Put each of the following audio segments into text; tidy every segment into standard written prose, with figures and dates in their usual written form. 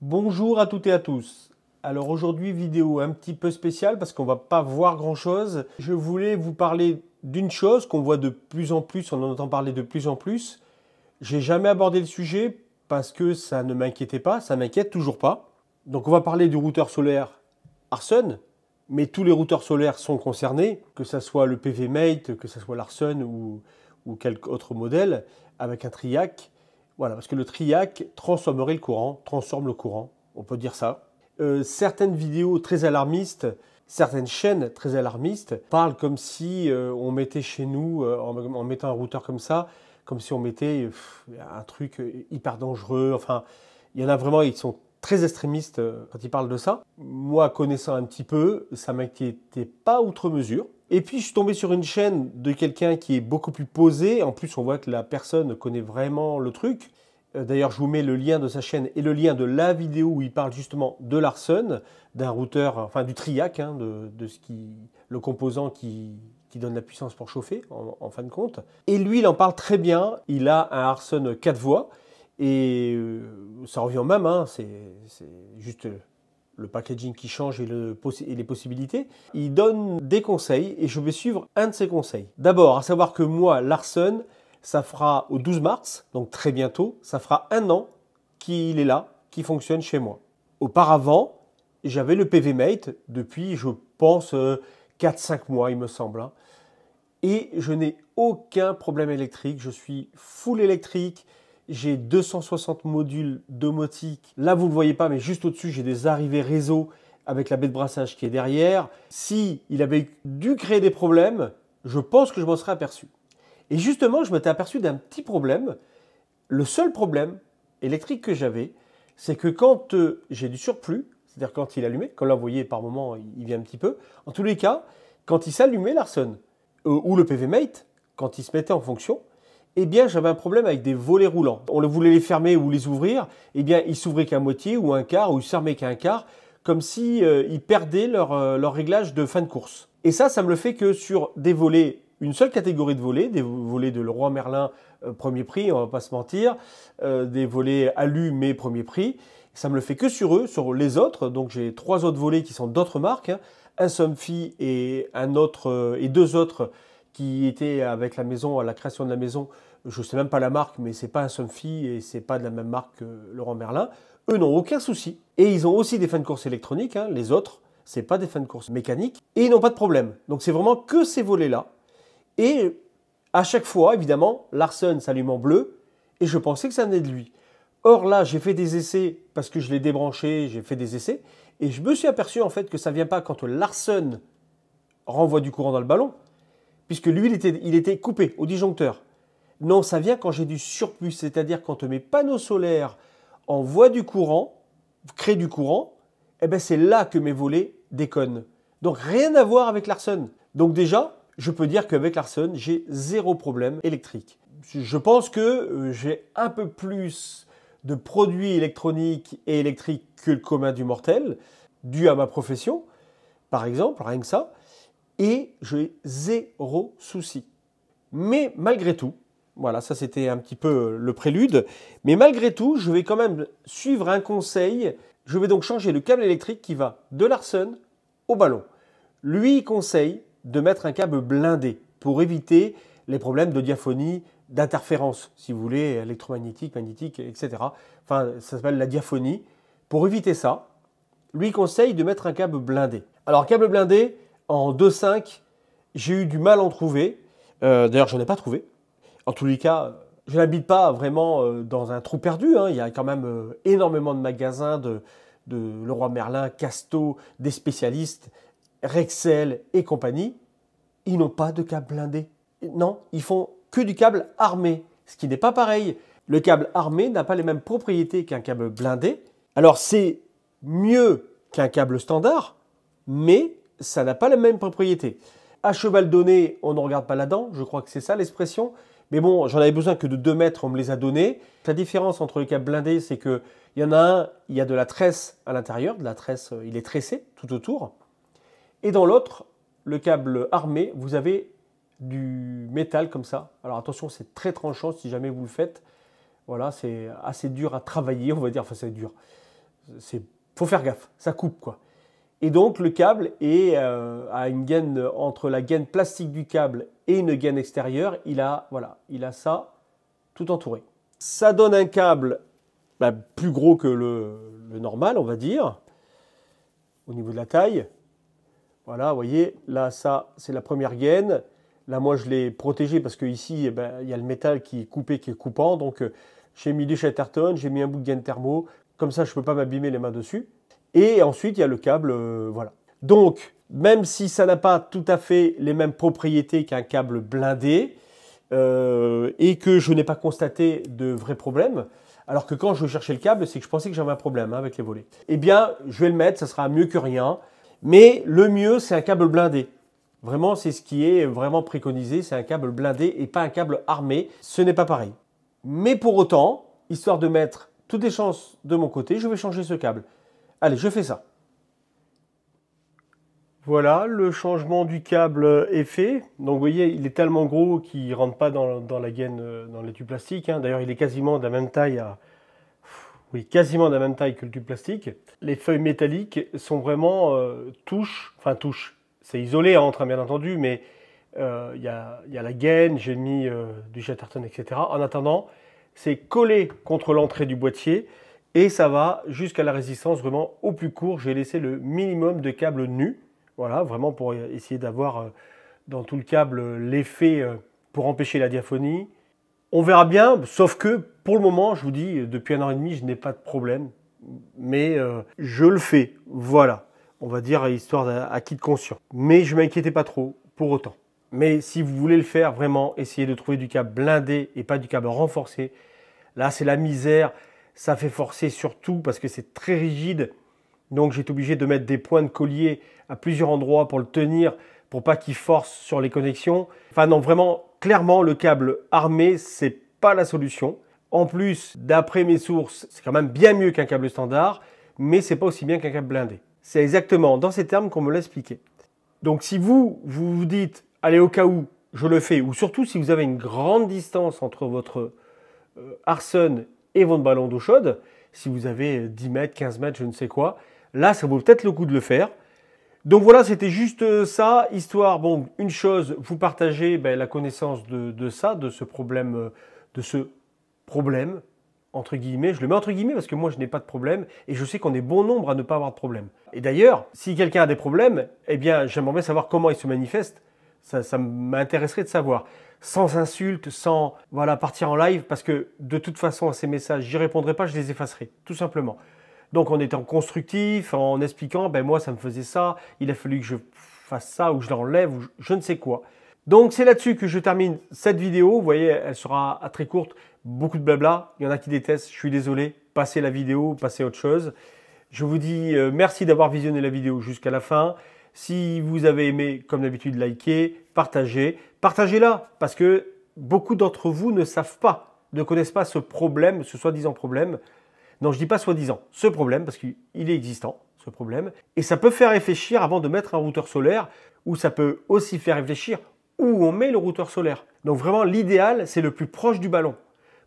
Bonjour à toutes et à tous. Alors aujourd'hui, vidéo un petit peu spéciale parce qu'on va pas voir grand chose. Je voulais vous parler d'une chose qu'on voit de plus en plus, on en entend parler de plus en plus. J'ai jamais abordé le sujet parce que ça ne m'inquiétait pas, ça m'inquiète toujours pas. Donc on va parler du routeur solaire Arsun, mais tous les routeurs solaires sont concernés, que ce soit le PVMate, que ce soit l'Arsun ou quelque autre modèle avec un triac. Voilà, parce que le triac transforme le courant, on peut dire ça. Certaines vidéos très alarmistes, certaines chaînes très alarmistes parlent comme si on mettait chez nous, en mettant un routeur comme si on mettait un truc hyper dangereux. Enfin, il y en a vraiment, ils sont très extrémistes quand ils parlent de ça. Moi, connaissant un petit peu, ça m'inquiétait pas outre mesure. Et puis, je suis tombé sur une chaîne de quelqu'un qui est beaucoup plus posé. En plus, on voit que la personne connaît vraiment le truc. D'ailleurs, je vous mets le lien de sa chaîne et le lien de la vidéo où il parle justement de l'Arsun, d'un routeur, enfin du triac, hein, le composant qui donne la puissance pour chauffer, en fin de compte. Et lui, il en parle très bien. Il a un Arsun 4 voies. Et ça revient au même, hein, c'est juste le packaging qui change et les possibilités. Il donne des conseils et je vais suivre un de ses conseils. D'abord, à savoir que moi, l'Arsun, ça fera au 12 mars, donc très bientôt, ça fera 1 an qu'il est là, qui fonctionne chez moi. Auparavant, j'avais le PVMate depuis, je pense, 4-5 mois, il me semble. Hein. Et je n'ai aucun problème électrique, je suis full électrique. J'ai 260 modules domotiques. Là, vous ne le voyez pas, mais juste au-dessus, j'ai des arrivées réseau avec la baie de brassage qui est derrière. Si il avait dû créer des problèmes, je pense que je m'en serais aperçu. Et justement, je m'étais aperçu d'un petit problème. Le seul problème électrique que j'avais, c'est que quand j'ai du surplus, c'est-à-dire quand il allumait, comme là vous voyez par moment il vient un petit peu, en tous les cas, quand il s'allumait l'Arsun ou le PVMate, quand il se mettait en fonction, eh bien j'avais un problème avec des volets roulants. On voulait les fermer ou les ouvrir, eh bien ils s'ouvraient qu'à moitié ou un quart ou ils se fermaient qu'à un quart, comme si ils perdaient leur réglage de fin de course. Et ça me le fait que sur des volets, une seule catégorie de volets, des volets de Leroy Merlin premier prix, on va pas se mentir, des volets alu mais premier prix. Ça me le fait que sur eux, sur les autres. Donc j'ai 3 autres volets qui sont d'autres marques, hein, un Somfy et et 2 autres qui étaient avec la maison, à la création de la maison. Je ne sais même pas la marque, mais c'est pas un Somfy et c'est pas de la même marque que Leroy Merlin. Eux n'ont aucun souci. Et ils ont aussi des fins de course électroniques, hein, les autres, c'est pas des fins de course mécaniques. Et ils n'ont pas de problème. Donc c'est vraiment que ces volets-là. Et à chaque fois, évidemment, l'Arsun s'allume en bleu et je pensais que ça venait de lui. Or là, j'ai fait des essais parce que je l'ai débranché, j'ai fait des essais et je me suis aperçu en fait que ça ne vient pas quand l'Arsun renvoie du courant dans le ballon, puisque lui, il était coupé au disjoncteur. Non, ça vient quand j'ai du surplus, c'est-à-dire quand mes panneaux solaires envoient du courant, créent du courant, eh ben c'est là que mes volets déconnent. Donc rien à voir avec l'Arsun. Donc déjà, je peux dire qu'avec l'Arsun, j'ai zéro problème électrique. Je pense que j'ai un peu plus de produits électroniques et électriques que le commun du mortel, dû à ma profession, par exemple, rien que ça, et j'ai zéro souci. Mais malgré tout, voilà, ça c'était un petit peu le prélude, mais malgré tout, je vais quand même suivre un conseil. Je vais donc changer le câble électrique qui va de l'Arsun au ballon. Lui, il conseille de mettre un câble blindé pour éviter les problèmes de diaphonie, d'interférence, si vous voulez, électromagnétique, magnétique, etc. Enfin, ça s'appelle la diaphonie. Pour éviter ça, lui conseille de mettre un câble blindé. Alors, câble blindé, en 2.5, j'ai eu du mal à en trouver. D'ailleurs, je n'en ai pas trouvé. En tous les cas, je n'habite pas vraiment dans un trou perdu. Hein. Il y a quand même énormément de magasins de Leroy Merlin, Casto, des spécialistes, Rexel et compagnie. Ils n'ont pas de câble blindé. Non, ils font que du câble armé, ce qui n'est pas pareil. Le câble armé n'a pas les mêmes propriétés qu'un câble blindé. Alors c'est mieux qu'un câble standard, mais ça n'a pas les mêmes propriétés. À cheval donné, on ne regarde pas la dent, je crois que c'est ça l'expression. Mais bon, j'en avais besoin que de 2 mètres, on me les a donnés. La différence entre les câbles blindés, c'est qu'il y en a un, il y a de la tresse à l'intérieur, de la tresse, il est tressé tout autour. Et dans l'autre, le câble armé, vous avez du métal comme ça. Alors attention, c'est très tranchant si jamais vous le faites. Voilà, c'est assez dur à travailler, on va dire. Enfin, c'est dur. Faut faire gaffe, ça coupe quoi. Et donc le câble a une gaine entre la gaine plastique du câble et une gaine extérieure. Il a ça tout entouré. Ça donne un câble plus gros que le normal, on va dire, au niveau de la taille. Voilà, vous voyez, là ça c'est la première gaine. Là moi je l'ai protégé parce qu'ici il y a le métal qui est coupé, qui est coupant. Donc j'ai mis du Chatterton, j'ai mis un bout de gaine thermo. Comme ça je ne peux pas m'abîmer les mains dessus. Et ensuite, il y a le câble, voilà. Donc, même si ça n'a pas tout à fait les mêmes propriétés qu'un câble blindé, et que je n'ai pas constaté de vrais problèmes, alors que quand je cherchais le câble, c'est que je pensais que j'avais un problème avec les volets. Eh bien, je vais le mettre, ça sera mieux que rien. Mais le mieux, c'est un câble blindé. Vraiment, c'est ce qui est vraiment préconisé, c'est un câble blindé et pas un câble armé. Ce n'est pas pareil. Mais pour autant, histoire de mettre toutes les chances de mon côté, je vais changer ce câble. Allez, je fais ça. Voilà, le changement du câble est fait. Donc vous voyez, il est tellement gros qu'il ne rentre pas dans la gaine, dans les tubes plastiques. D'ailleurs, il est quasiment de la même taille quasiment de la même taille que le tube plastique. Les feuilles métalliques sont vraiment touches. C'est isolé entre, bien entendu, mais il y a la gaine, j'ai mis du Chatterton, etc. En attendant, c'est collé contre l'entrée du boîtier. Et ça va jusqu'à la résistance vraiment au plus court. J'ai laissé le minimum de câbles nus. Voilà, vraiment pour essayer d'avoir dans tout le câble l'effet pour empêcher la diaphonie. On verra bien, sauf que pour le moment, je vous dis, depuis 1 an et demi, je n'ai pas de problème. Mais je le fais, voilà. On va dire histoire d'acquis de conscience. Mais je ne m'inquiétais pas trop pour autant. Mais si vous voulez le faire, vraiment, essayez de trouver du câble blindé et pas du câble renforcé. Là, c'est la misère. Ça fait forcer surtout parce que c'est très rigide. Donc j'ai été obligé de mettre des points de collier à plusieurs endroits pour le tenir, pour pas qu'il force sur les connexions. Enfin non, vraiment, clairement, le câble armé, c'est pas la solution. En plus, d'après mes sources, c'est quand même bien mieux qu'un câble standard, mais c'est pas aussi bien qu'un câble blindé. C'est exactement dans ces termes qu'on me l'a expliqué. Donc si vous vous dites, allez au cas où, je le fais, ou surtout si vous avez une grande distance entre votre Arsen et votre ballon d'eau chaude, si vous avez 10 mètres, 15 mètres, je ne sais quoi, là, ça vaut peut-être le coup de le faire. Donc voilà, c'était juste ça, histoire, bon, une chose, vous partagez la connaissance de ce problème, entre guillemets. Je le mets entre guillemets parce que moi, je n'ai pas de problème et je sais qu'on est bon nombre à ne pas avoir de problème. Et d'ailleurs, si quelqu'un a des problèmes, eh bien, j'aimerais bien savoir comment ils se manifestent. Ça m'intéresserait de savoir. Sans insultes, sans partir en live, parce que de toute façon, à ces messages, j'y répondrai pas, je les effacerai, tout simplement. Donc en étant constructif, en expliquant, moi ça me faisait ça, il a fallu que je fasse ça, ou je l'enlève, ou je ne sais quoi. Donc c'est là-dessus que je termine cette vidéo. Vous voyez, elle sera très courte, beaucoup de blabla. Il y en a qui détestent, je suis désolé. Passez la vidéo, passez à autre chose. Je vous dis merci d'avoir visionné la vidéo jusqu'à la fin. Si vous avez aimé, comme d'habitude, likez, partagez. Partagez-la, parce que beaucoup d'entre vous ne savent pas, ne connaissent pas ce problème, ce soi-disant problème. Non, je ne dis pas soi-disant, ce problème, parce qu'il est existant, ce problème. Et ça peut faire réfléchir avant de mettre un routeur solaire, ou ça peut aussi faire réfléchir où on met le routeur solaire. Donc vraiment, l'idéal, c'est le plus proche du ballon,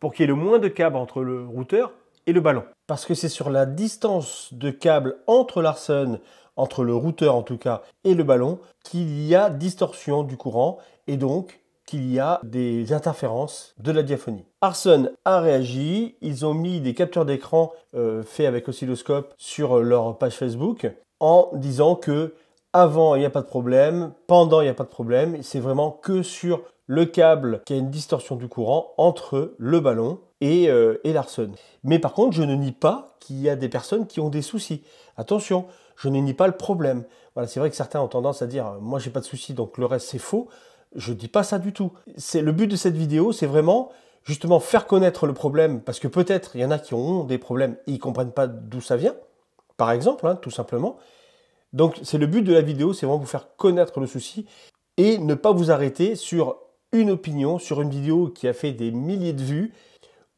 pour qu'il y ait le moins de câbles entre le routeur et le ballon. Parce que c'est sur la distance de câble entre l'Arsen, entre le routeur en tout cas, et le ballon, qu'il y a distorsion du courant, et donc qu'il y a des interférences de la diaphonie. Arsen a réagi, ils ont mis des captures d'écran faits avec oscilloscope sur leur page Facebook en disant que avant il n'y a pas de problème, pendant il n'y a pas de problème, c'est vraiment que sur le câble qu'il y a une distorsion du courant entre le ballon et l'Arsen. Mais par contre, je ne nie pas qu'il y a des personnes qui ont des soucis. Attention, je ne nie pas le problème. Voilà, c'est vrai que certains ont tendance à dire « moi j'ai pas de soucis, donc le reste c'est faux ». Je ne dis pas ça du tout. Le but de cette vidéo, c'est vraiment justement faire connaître le problème, parce que peut-être il y en a qui ont des problèmes et ils ne comprennent pas d'où ça vient, par exemple, tout simplement. Donc c'est le but de la vidéo, c'est vraiment vous faire connaître le souci et ne pas vous arrêter sur une opinion, sur une vidéo qui a fait des milliers de vues,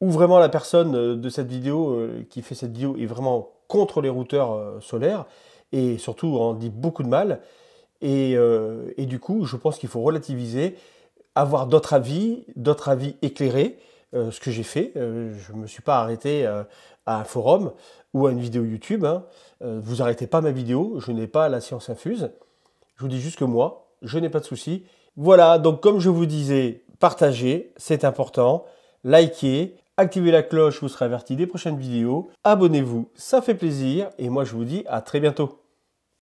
où vraiment la personne de cette vidéo, qui fait cette vidéo, est vraiment contre les routeurs solaires et surtout en dit beaucoup de mal. Et du coup, je pense qu'il faut relativiser, avoir d'autres avis éclairés, ce que j'ai fait. Je ne me suis pas arrêté à un forum ou à une vidéo YouTube. Hein. Vous arrêtez pas ma vidéo, je n'ai pas la science infuse. Je vous dis juste que moi, je n'ai pas de soucis. Voilà, donc comme je vous disais, partagez, c'est important. Likez, activez la cloche, vous serez averti des prochaines vidéos. Abonnez-vous, ça fait plaisir. Et moi, je vous dis à très bientôt.